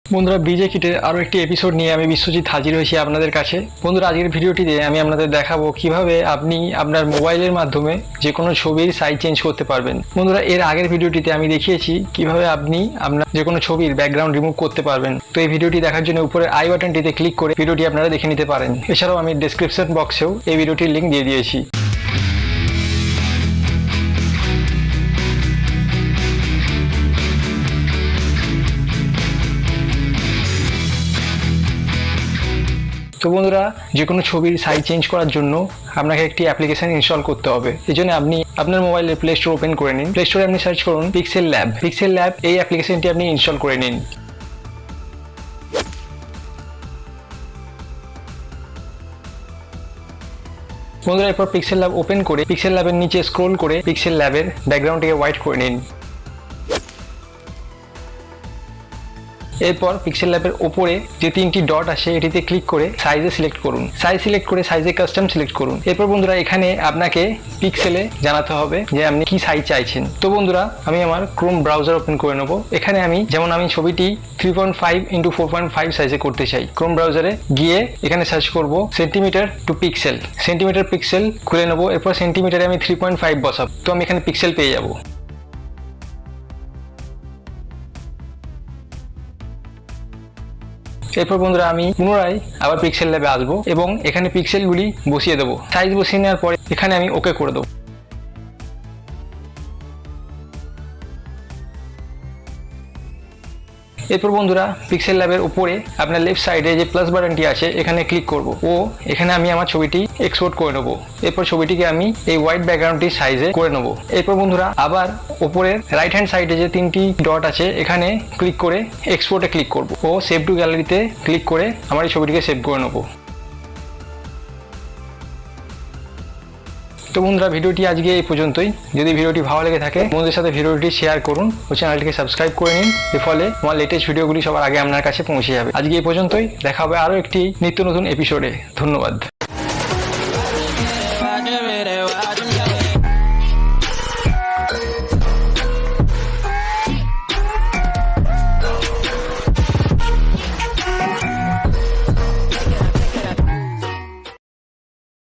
বন্ধুরা BzKrit আরও একটি এপিসোড নিয়ে আমি বিশ্বজিৎ হাজির হয়েছি আপনাদের কাছে। বন্ধুরা আজকের ভিডিওটিতে আমি আপনাদের দেখাবো কিভাবে আপনি আপনার মোবাইলের মাধ্যমে যে কোনো ছবির সাইজ চেঞ্জ করতে পারবেন। বন্ধুরা এর আগের ভিডিওটিতে আমি দেখিয়েছি কিভাবে আপনি আপনার যে কোনো ছবির ব্যাকগ্রাউন্ড রিমুভ করতে পারবেন। তো এই ভিডিওটি দেখার জন্য উপরে আই বাটনটিতে ক্লিক করে ভিডিওটি আপনারা দেখে নিতে পারেন। এছাড়াও আমি ডেসক্রিপশন বক্সেও এই ভিডিওটির লিঙ্ক দিয়ে দিয়েছি। তো বন্ধুরা যে কোনো ছবির সাইজ চেঞ্জ করার জন্য আপনাকে একটি অ্যাপ্লিকেশন ইনস্টল করতে হবে। এই জন্য আপনি আপনার মোবাইলের প্লে স্টোর ওপেন করে নিন। প্লে স্টোরে আপনি সার্চ করুন পিক্সেল ল্যাব। এই অ্যাপ্লিকেশনটি আপনি ইনস্টল করে নিন। বন্ধুরা এরপর পিক্সেল ল্যাব ওপেন করে পিক্সেল ল্যাবের নিচে স্ক্রোল করে পিক্সেল ল্যাবের ব্যাকগ্রাউন্ডটিকে হোয়াইট করে নিন। এরপর পিক্সেল ল্যাবের ওপরে যে তিনটি ডট আসে এটিতে ক্লিক করে সাইজে সিলেক্ট করুন। সাইজ সিলেক্ট করে সাইজে কাস্টম সিলেক্ট করুন। এরপর বন্ধুরা এখানে আপনাকে পিক্সেলে জানাতে হবে যে আপনি কি সাইজ চাইছেন। তো বন্ধুরা আমি আমার ক্রোম ব্রাউজার ওপেন করে নেব। এখানে আমি ছবিটি 3.5 × 4.5 সাইজে করতে চাই। ক্রোম ব্রাউজারে গিয়ে এখানে সার্চ করব centimetre to pixel. Centimetre pixel খুলে নেব। এরপর সেন্টিমিটারে আমি 3.5 বসাবো। তো আমি এখানে পিক্সেল পেয়ে যাব। এরপর বন্ধুরা আমি পুনরায় আবার পিক্সেল ল্যাবে আসবো এবং এখানে পিক্সেলগুলি বসিয়ে দেবো। সাইজ বসিয়ে নেওয়ার পরে এখানে আমি ওকে করে দেবো। এরপর বন্ধুরা পিক্সেল ল্যাবের উপরে আপনার লেফট সাইডে যে প্লাস বাটনটি আছে এখানে ক্লিক করব ও এখানে আমি আমার ছবিটি এক্সপোর্ট করে নেব। এরপর ছবিটিকে আমি এই হোয়াইট ব্যাকগ্রাউন্ডটির সাইজে করে নেব। এরপর বন্ধুরা আবার উপরের রাইট হ্যান্ড সাইডে যে তিনটি ডট আছে এখানে ক্লিক করে এক্সপোর্টে ক্লিক করব ও সেভ টু গ্যালারিতে ক্লিক করে আমার এই ছবিটিকে সেভ করে নেব। তো বন্ধুরা ভিডিওটি আজকে এই পর্যন্তই। যদি ভিডিওটি ভালো লেগে থাকে বন্ধুদের সাথে ভিডিওটি শেয়ার করুন ও চ্যানেলটিকে সাবস্ক্রাইব করে নিন। এর ফলে আমার লেটেস্ট ভিডিওগুলি সবার আগে আপনার কাছে পৌঁছে যাবে। আজকে এই পর্যন্তই। দেখা হবে আরও একটি নিত্য নতুন এপিসোডে। ধন্যবাদ।